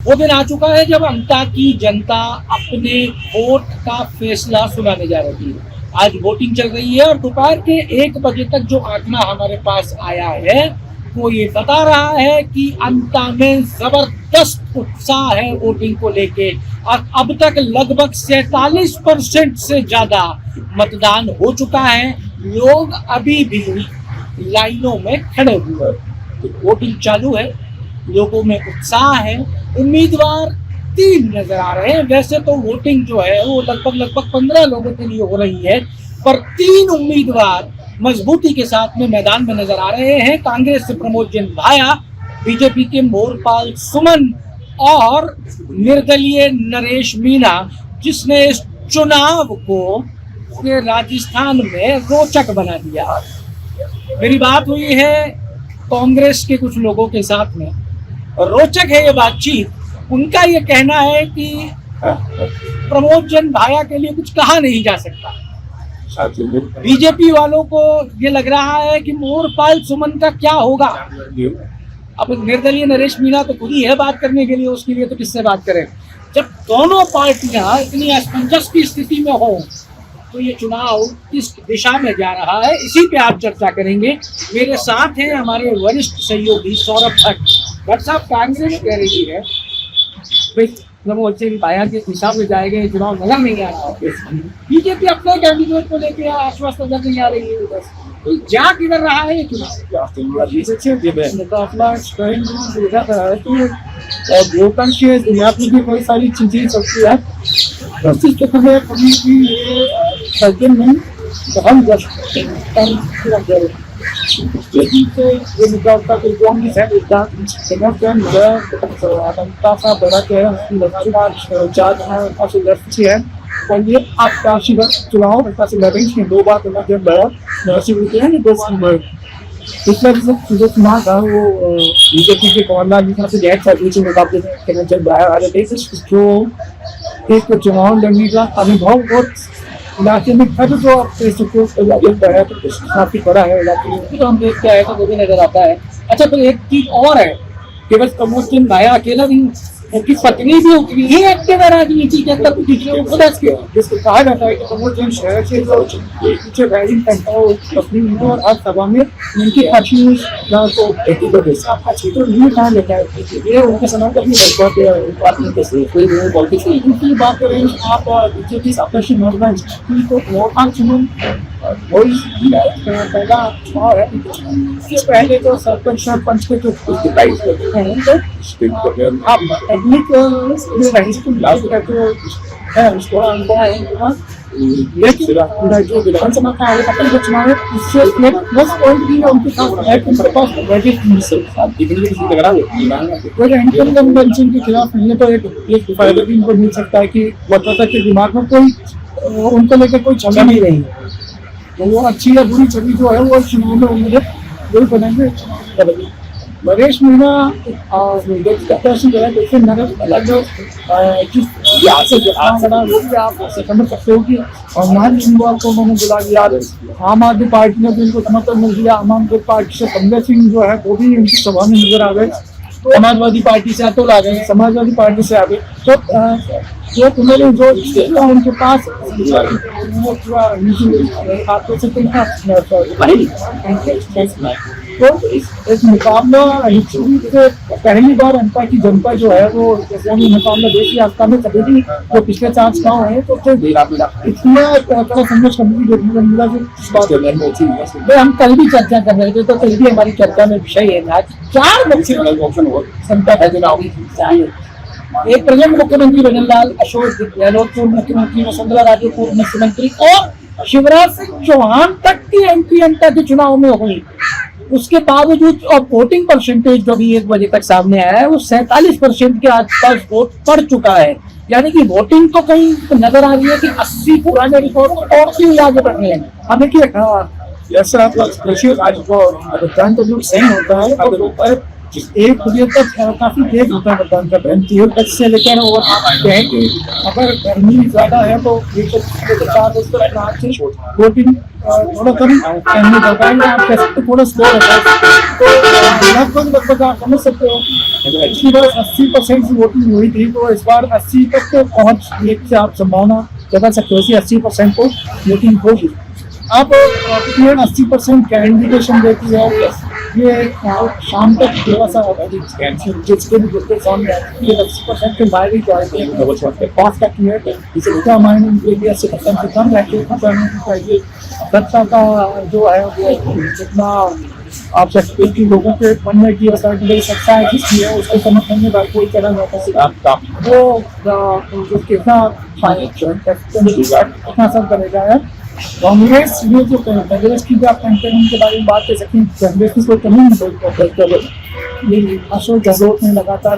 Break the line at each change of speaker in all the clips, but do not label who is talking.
वो दिन आ चुका है जब अमता की जनता अपने वोट का फैसला सुनाने जा रही है। आज वोटिंग चल रही है और दोपहर के 1 बजे तक जो आंकड़ा हमारे पास आया है वो ये बता रहा है कि अमता में जबरदस्त उत्साह है वोटिंग को लेके और अब तक लगभग 47% से ज्यादा मतदान हो चुका है। लोग अभी भी लाइनों में खड़े हुए हैं, तो वोटिंग चालू है, लोगों में उत्साह है। उम्मीदवार 3 नजर आ रहे हैं। वैसे तो वोटिंग जो है वो लगभग 15 लोगों के लिए हो रही है, पर 3 उम्मीदवार मजबूती के साथ में मैदान में नजर आ रहे हैं। कांग्रेस से प्रमोद जैन भाया, बीजेपी के मोरपाल सुमन और निर्दलीय नरेश मीणा, जिसने इस चुनाव को पूरे राजस्थान में रोचक बना दिया। मेरी बात हुई है कांग्रेस के कुछ लोगों के साथ में, रोचक है ये बातचीत। उनका ये कहना है कि प्रमोद जैन भाया के लिए कुछ कहा नहीं जा सकता। बीजेपी वालों को ये लग रहा है कि मोरपाल सुमन का क्या होगा। अब निर्दलीय नरेश मीणा तो खुद ही है बात करने के लिए, उसके लिए तो किससे बात करें। जब दोनों पार्टियां इतनी असमंजस की स्थिति में हो तो ये चुनाव किस दिशा में जा रहा है, इसी पे आप चर्चा करेंगे। मेरे साथ हैं हमारे वरिष्ठ सहयोगी सौरभ भट्ट। भट्ट साहब, कांग्रेस कह रही है प्रमोद जैन भाया के हिसाब से जाएगा चुनाव, नजर नहीं आ रहा। बीजेपी अपने कैंडिडेट को लेकर आश्वस्त नजर नहीं आ रही है, बस तो जा किधर रहा है ये चुनाव। की कोई सारी चीजें चलती है, और ये चुनाव 2 बार इस वजह से जो चुनाव था वो बीजेपी के कमलनाथ जी से गैर सर्विसिंग मुकाबले में चल रहा है। जो एक चुनाव लड़ने का अनुभव और इलाके में खर्च जो काफी बड़ा है इलाके में, तो हम देखते आए तो वो भी नजर आता है। अच्छा, फिर एक चीज और है, केवल प्रमोद जैन भाया अकेला नहीं, उनकी पत्नी भी उतनी ही एक्टिव है राजनीति के अंदर, जिसको कहा जाता है कि प्रमोद जैन शहर से जो पीछे राइजिंग करता है अपनी और हर सभा में उनकी पत्नी आपका क्षेत्र नहीं कहा लेता है, ये उनके समय का भी उनकी बात करें आप बीजेपी आपकी पहला चुनाव है। इससे पहले जो सरपंच के जो आप जो विधानसभा का चुनाव है, इससे प्लस पॉइंट भी है उनके साथ के खिलाफ मिलने तो एक फायदा भी इनको मिल सकता है कि मतदाता के दिमाग में कोई उनको लेकर कोई छवि नहीं रही, तो वो अच्छी या बुरी छवि जो है वो चुनाव में उन्हें वही बनेंगे। नरेश मीणा आप समझ सकते हो कि को उन्होंने बुला लिया। आम आदमी पार्टी ने भी उनको समर्थन मिल दिया। आम आदमी पार्टी से पंकज सिंह जो है वो भी उनकी सभा में नजर आ गए। समाजवादी पार्टी से अतुल आ गए, समाजवादी पार्टी से आ गए, तो उन्होंने जो उनके पास तो इस मुकाबला पहली बार अमता की जनता जो है वो मुकाबला देश की आस्था में कभी भी जो पिछले 4 चुनाव है तो इतना संघर्ष करने की जरूरत। हम कल भी चर्चा कर रहे थे, तो कल भी हमारी चर्चा में विषय है 4 क्षमता है चुनाव। एक प्रेजेंट मुख्यमंत्री भजनलाल अशोक गहलोत, पूर्व मुख्यमंत्री वसुंधरा राजे, पूर्व मुख्यमंत्री और शिवराज सिंह चौहान तक की एंट्री अमता के चुनाव में हुई। उसके बावजूद और वोटिंग परसेंटेज जो भी 1 बजे तक सामने आया है वो 47% के आसपास वोट पड़ चुका है। यानी कि वोटिंग तो कहीं नजर आ रही है कि 80 पुराने रिकॉर्ड और क्यों आगे बढ़ रहे हैं। अब देखिए जैसा मतदान तो जो सही होता है, अब 1 बजे तक काफी तेज होता है मतदान का टाइम, 3 बजे से लेकर और अगर गर्मी ज्यादा है तो 4 वोटिंग थोड़ा कम टाइम में जाता है। आप कह सकते थोड़ा स्लो रहता है, तो लगभग आप समझ सकते हो
पिछली बार 80% की वोटिंग हुई थी, तो इस बार 80 तक तो पहुंच से आप संभावना जता सकते हो कि 80% को वोटिंग होगी। अब 80% कैंडिडेशन देती है, ये शाम तक थोड़ा सा जिसके भी जिसके सामने 80% के बाहर ही जाएगी। पास का क्लियर इसे क्या मायने के लिए 80% से कम चाहिए। सत्ता का जो है वो जितना आप सकते कि लोगों के बनने की सत्ता है जिसकी है उसको समर्थन में कोई कदम होता है वो कितना असर करेगा है। कांग्रेस ये जो कांग्रेस की आप कैंपेनिंग के बारे में बात कर सकते हैं, कांग्रेस की कोई कमी नहीं। अशोक गहलोत ने लगातार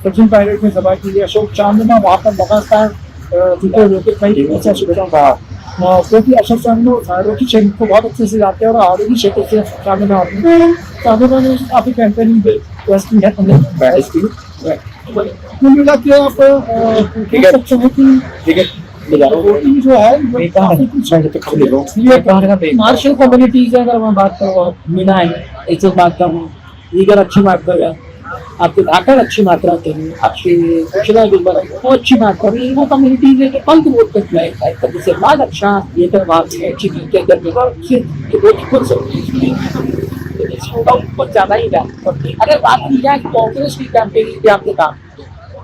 सचिन पायलट ने सभा की, अशोक चांदना वहाँ पर लगातार क्योंकि अशोक चांदना आरोग्य क्षेत्र को बहुत अच्छे से जाते हैं और आरोग्य क्षेत्र से चांदना चांदना ने काफी कैंपेनिंग मिला कि आप वोटिंग जो है मार्शल कम्युनिटीज है, अगर मैं बात करूँ मीना है एक बात करूँ लीगर अच्छी बात कर रहा है, आपके धाकर अच्छी मात्रा के लिए आपकी वो अच्छी बात कर रही है, वो कम्युनिटीज है पंथ वोट करना है जिससे बाद अच्छा ये तो बात है अच्छी बहुत ज्यादा ही अगर बात की जाए कांग्रेस की कैंपेनिंग पे आपके काम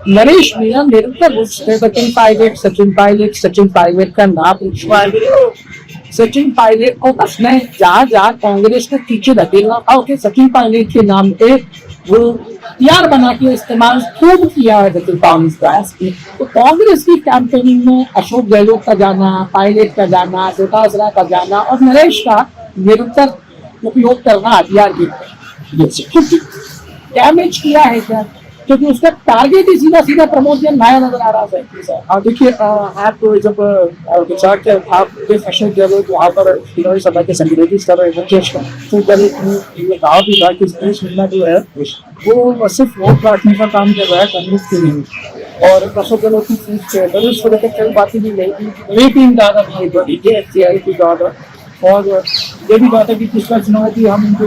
नरेश मीना निरंतर रूप से सचिन पायलट का नाम सचिन पायलट को कसना है जहाँ जहाँ कांग्रेस ने पीछे धकेलना था उसे सचिन पायलट के नाम पे वो यार बना के इस्तेमाल खूब किया है सचिन पायलट की। तो कांग्रेस की कैंपेनिंग में अशोक गहलोत का जाना, पायलट का जाना, डोटासरा का जाना और नरेश का निरंतर उपयोग करना हथियार की डैमेज किया है सर, क्योंकि उसका टारगेट ही सीधा सीधा प्रमोशन नया नजर आ रहा है। देखिए आप जब विचार के आप अशोक गहलोत वहाँ पर चुनावी सभा के संबोधित कर रहे थे, ये कहा भी था कि नरेश मीना जो है वो सिर्फ वोट काटने का काम कर रहा है कांग्रेस के लिए। और अशोक गहलोत की नरेश को लेकर कई बातें भी रेटिंग ज़्यादा थी ज़्यादा, और ये भी बात है कि पिछला चुनाव भी हम इनको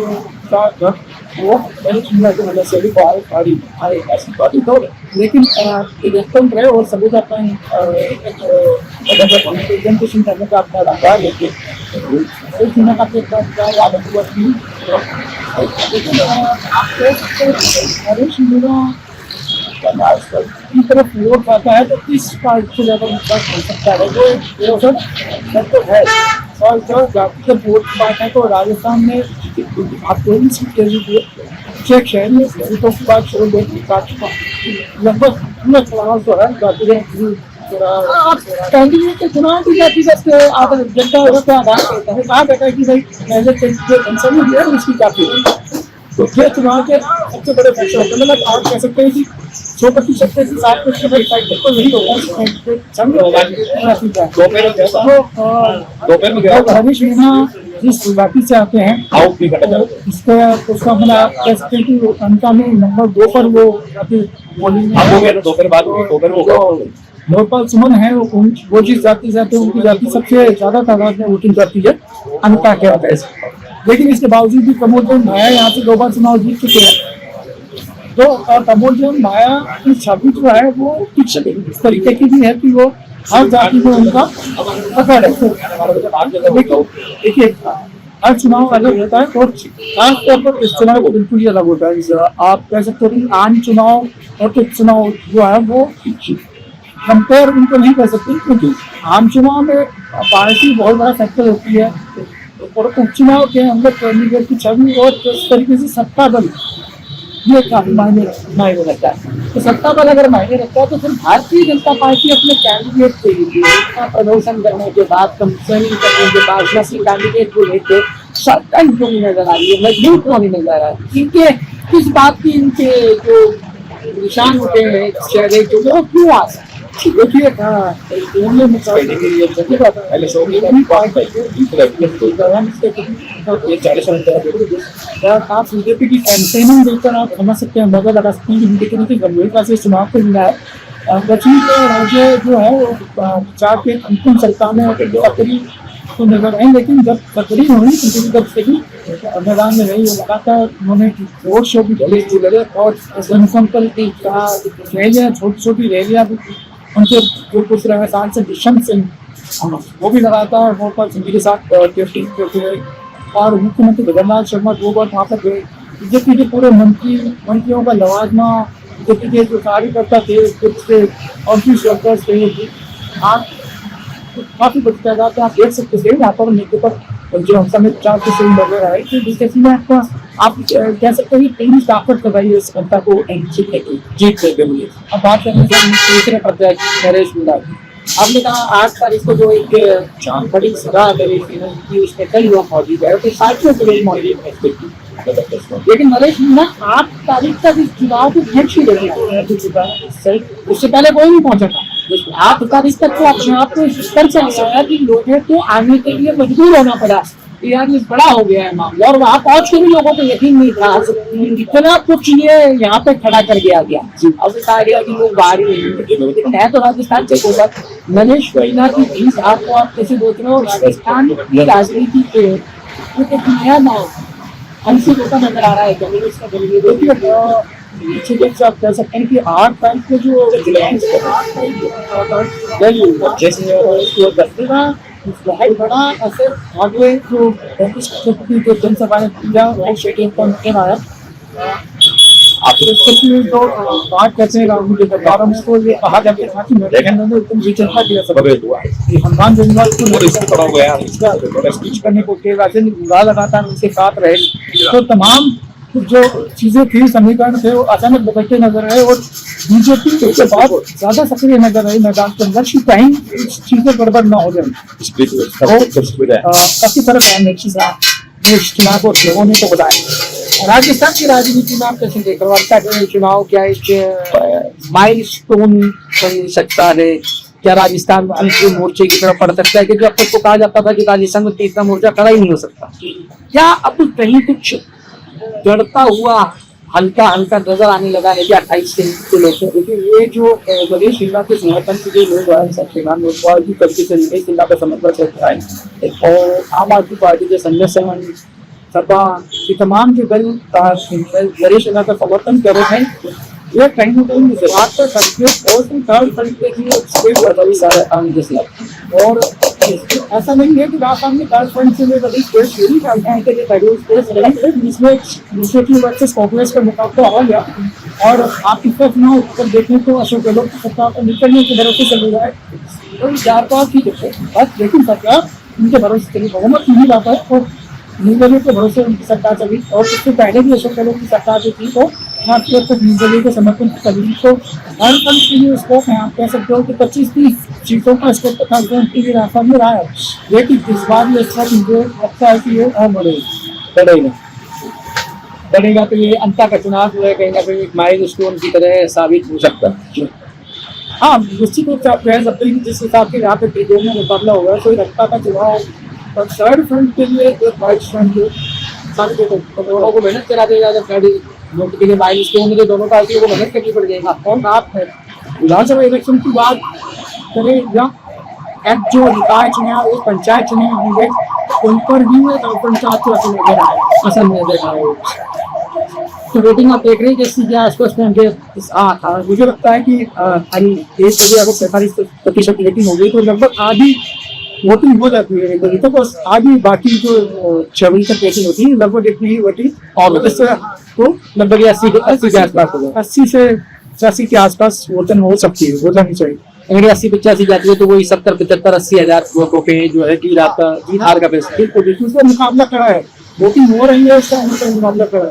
वो वजह से भी ऐसी बातें तो लेकिन इलेक्शन रहे और सभी का प्रेजेंटेशन करने का अपना रहा लेकिन हरीश मीना की तरफ वोट आता है तो इस पार्ट से ज़्यादा विकास हो सकता है तो है। और जो जब वोट पार्ट है तो राजस्थान में आप कोई भी सीट चेक शहर में सीटों की बात छोड़ दें लगभग पूरा चुनाव जो है कैंडिडेट के चुनाव की जाती है जनता का आधार करता है। कहा कहता है कि भाई पहले जो पेंशन है उसकी काफी तो ये चुनाव के सबसे बड़े फैसले होते हैं। मतलब आप कह सकते हैं कि 100% से 60% तो यही होगा। हरीश मीना जिस इलाके से आते हैं उसका मतलब आप कह सकते हैं कि उनका नंबर 2 पर वो लोकपाल सुमन है वो जिस जाति से आते हैं उनकी जाति सबसे ज्यादा तादाद में वोटिंग करती है अनता के। लेकिन इसके बावजूद भी प्रमोद जैन भाया यहाँ से 2 बार चुनाव जीत चुके हैं। तो प्रमोद जैन भाया की छवि जो है वो कुछ इस तरीके की भी है कि वो हर जाति में उनका पकड़ है। देखिए हर चुनाव अलग होता है और खासतौर पर इस चुनाव को बिल्कुल ही अलग होता है। आप कह सकते हो कि आम चुनाव और चुनाव जो है वो कंपेयर उनको नहीं कर सकते, क्योंकि आम चुनाव में पार्टी बहुत बड़ा फैक्टर होती है और उपचुनाव के अंदर कैंडिडेट की छवि और इस तरीके से सत्ता बल ये काफी मायने रखता है। तो सत्ता बल अगर मायने रखता है तो फिर भारतीय जनता पार्टी अपने कैंडिडेट के लिए प्रदर्शन करने के बाद कंपेनिंग करने के बाद नस्ली कैंडिडेट को लेकर सरकार क्यों नहीं नजर आ रही है, मजबूत क्यों नहीं नजर आ रहा है, इनके किस बात की इनके जो निशान होते हैं चेहरे जो क्यों आ सकते देखिए आप बीजेपी की कैंपेनिंग देखकर आप समझ सकते हैं, अंदाजा लगा सकते हैं कि बीजेपी की गंभीरता से चुनाव को मिला है। दक्षिण के राज्य जो है वो प्रचार के अंतिम सप्ताह में सक्रिय तो नजर आई, लेकिन जब बकरी हुई तो जब से ही मैदान में रही लगातार उन्होंने रोड शो भी चले लगे और जनसंपर्क की रैलियाँ, छोटी छोटी रैलियाँ भी उनके जो कुछ रहे साल से दुष्यंत सिंह वो भी लगातार रोड पर सिंधी के साथ टिप्टिंग करते रहे। और मुख्यमंत्री जगन्नाथ शर्मा 2 बार वहाँ पर गए। बीजेपी के पूरे मंत्रियों का लवाजमा, बीजेपी के जो कार्यकर्ता थे, कुछ ऑफिस वर्कर्स थे, आप काफी बड़ी तादाद में आप देख सकते थे यहाँ पर नेता पर जो समित 4 से वगैरह है, तो जिससे में आपका आप कह सकते हैं कि ताकत लगाई है इस जनता को जीत करके लिए। अब बात करें दूसरे प्रत्याशी नरेश मीणा की, आपने कहा 8 तारीख को जो एक बड़ी सभा करी थी उसमें कई लोग मौजूद है, तो साथियों के लोग मौजूद है, लेकिन नरेश मीणा 8 तारीख तक इस चुनाव को अध्यक्ष ही रहे, उससे पहले कोई नहीं पहुंचा था। 8 तारीख तक तो अपने आप को कर सकता कि लोगों को आने के लिए मजबूर होना पड़ा यार, ये बड़ा हो गया है मामला, और वहाँ पहुंच के भी लोगों को यकीन नहीं था, इतना कुछ ये यहाँ पे खड़ा कर दिया गया। अब कहा गया कि लोग बाहर ही नहीं है, तो राजस्थान से बोला नरेश मीणा की जीत आपको आप कैसे बोलते हो, राजस्थान की राजनीति पे एक नया नाम हमसे होता नजर आ रहा है। आप कह सकते हैं कि 8 तारीख को जो बहुत बड़ा असर आगे जो जनसभा ने किया आया। आप जो बात करते हैं राहुल के बारे में, तो ये कहा जाता था कि एकदम विचलता दिया हनुमान जंगल को स्पीच करने को लगातार उनके साथ रहे, तो तमाम जो चीजें थी, समीकरण थे, वो अचानक बदलते नजर आए और बीजेपी के बाद ज्यादा सक्रिय नजर आई मैदान के अंदर की कहीं चीजें गड़बड़ न हो जाए। काफी फर्क है चुनाव को लोगों ने तो बताया। राजस्थान की राजनीति में आप कैसे देख रहे हो चुनाव, क्या एक माइलस्टोन बन सकता है, क्या राजस्थान अंतिम मोर्चे की तरफ पड़ सकता है, क्योंकि अब तक तो कहा जाता था कि राजस्थान में तीसरा मोर्चा खड़ा ही नहीं हो सकता, क्या अब कहीं कुछ गड़ता हुआ हल्का हल्का नजर आने लगा है कि 28 को लेकर? लेकिन ये जो नरेश मीणा के समर्थन के जो लोग आए की तरीके से नरेश मीणा का समर्थन करते आए, और आम आदमी पार्टी के संजय सेवन सपा ये तमाम जो दल नरेश मीणा का समर्थन कर रहे हैं, ये कहीं ना कहीं गुजरात पर और ऐसा नहीं है कि राजस्थान में थर्ड से जिसमें दूसरे की वर्सेस कांग्रेस का मुकाबला हो गया, और आप इस तरफ ना ऊपर देखें तो अशोक गहलोत की सरकार को निकलने के भरोसे चल रहा है, तो 4-5 की बस, लेकिन सरकार उनके भरोसे चली, बहुमत नहीं लाता है और निर्दलीय के भरोसे उनकी सरकार चली। और इससे पहले भी अशोक गहलोत की सरकार जो थी तो निर्दलीय के समर्थन की चली, तो हर पल के लिए स्कोप है, आप कह सकते हो कि 25-30 सीटों का स्कोप था राजस्थान में रहा है, लेकिन इस बार ये सब मुझे लगता है कि ये और बढ़ेगा, तो ये अंतर का चुनाव जो है कहीं ना कहीं एक माइलस्टोन की तरह साबित हो सकता है। हाँ, निश्चित रूप से आप कह सकते हैं कि जिस हिसाब से यहाँ पे त्रिकोण में मुकाबला होगा, कोई रखता का चुनाव और थर्ड फ्रंट के लिए एक माइलस्टोन के साथ दोनों को मेहनत करा देगा, जब थर्ड के लिए माइलस्टोन के दोनों पार्टियों को मेहनत करनी पड़ जाएगा। और आप विधानसभा इलेक्शन की बात करें या जो निकाय चुनाव एक पंचायत चुनाव होंगे, उन पर भी पंचायत पसंद नहीं देखा है, तो वोटिंग आप देख रहे हैं जैसे क्या आसपास में मुझे लगता है कि 45% वोटिंग हो गई, तो लगभग आधी वोटिंग हो जाती है, तो बस आधी बाकी जो 6 बजे तक वोटिंग होती है, लगभग इतनी ही वोटिंग और तो लगभग 80 के आसपास हो गया, 80 से 85 के आसपास वोटिंग हो सकती है, हो जानी चाहिए। अगर 80-85 जाती है तो वही 70-75-80 हजार वोटों पे जो है कि आपका जीत हार का फैसला मुकाबला खड़ा है, वोटिंग हो रही है, उसका मुकाबला खड़ा।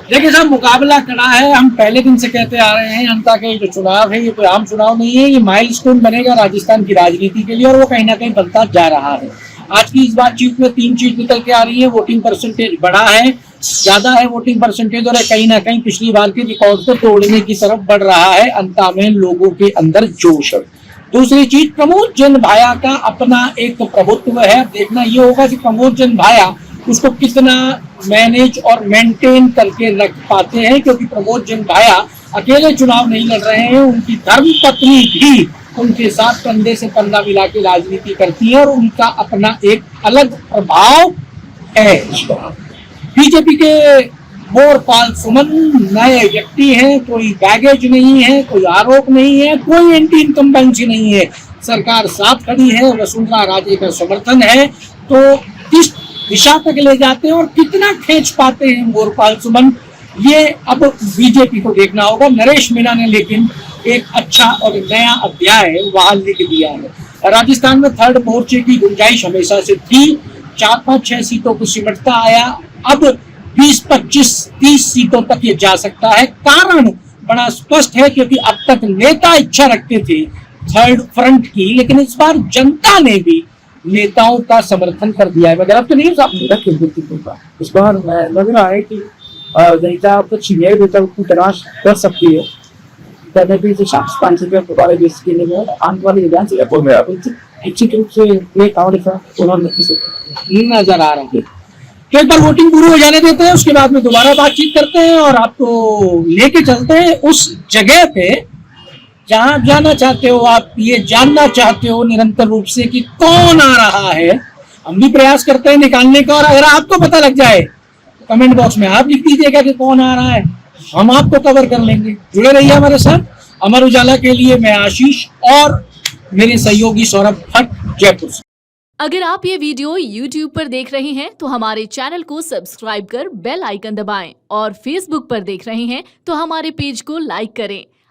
देखिए साहब, मुकाबला खड़ा है, हम पहले दिन से कहते आ रहे हैं, जनता के जो चुनाव है ये कोई आम चुनाव नहीं है, ये माइलस्टोन बनेगा राजस्थान की राजनीति के लिए, और वो कहीं ना कहीं बनता जा रहा है। आज की इस बातचीत में 3 चीज निकल के आ रही है। वोटिंग परसेंटेज बढ़ा है, ज्यादा है वोटिंग परसेंटेज, और कहीं ना कहीं पिछली बार के रिकॉर्ड को तोड़ने की तरफ बढ़ रहा है। अंता में लोगों के अंदर जोश है। दूसरी चीज, प्रमोद जन भाया का अपना एक प्रभुत्व है। देखना ये होगा कि प्रमोद जन भाया उसको कितना मैनेज और मेंटेन करके रख पाते हैं, क्योंकि प्रमोद जन भाया अकेले चुनाव नहीं लड़ रहे हैं, उनकी धर्म पत्नी भी
उनके साथ कंधे से कंधा मिला के राजनीति करती है और उनका अपना एक अलग प्रभाव है। बीजेपी के मोरपाल सुमन नए व्यक्ति हैं, कोई बैगेज नहीं है, कोई आरोप नहीं है, कोई एंटी इनकम्बेंसी नहीं है, सरकार साथ खड़ी है, वसुंधरा राजे का समर्थन है, तो किस दिशा तक ले जाते हैं और कितना खींच पाते हैं मोरपाल सुमन, ये अब बीजेपी को देखना होगा। नरेश मीणा ने लेकिन एक अच्छा और नया अध्याय वहां लिख दिया है। राजस्थान में थर्ड मोर्चे की गुंजाइश हमेशा से थी, 4-5-6 सीटों को सिमटता आया, अब 20-25-30 सीटों तक ये जा सकता है। कारण बड़ा स्पष्ट है, क्योंकि अब तक नेता इच्छा रखते थे थर्ड फ्रंट की, लेकिन इस बार जनता ने भी नेताओं का समर्थन कर दिया है। वगैरह तो नहीं साहब मेरा होगा इस बार लग रहा है कि जनता तो सीनियर नेता की तलाश कर सकती है। करने के लिए प्रभावी बेस के लिए आने वाले निश्चित रूप से नजर आ रहा है। तो एक बार वोटिंग पूरी हो जाने देते हैं, उसके बाद में दोबारा बातचीत करते हैं और आपको लेके चलते हैं उस जगह पे जहां जाना चाहते हो। आप ये जानना चाहते हो निरंतर रूप से कि कौन आ रहा है, हम भी प्रयास करते हैं निकालने का, और अगर आपको पता लग जाए कमेंट बॉक्स में आप लिख दीजिएगा कि कौन आ रहा है, हम आपको कवर कर लेंगे। जुड़े रहिए हमारे साथ। अमर उजाला के लिए मैं आशीष और मेरे सहयोगी सौरभ भट्ट, जयपुर से।
अगर आप ये वीडियो YouTube पर देख रहे हैं तो हमारे चैनल को सब्सक्राइब कर बेल आइकन दबाएं, और Facebook पर देख रहे हैं तो हमारे पेज को लाइक करें।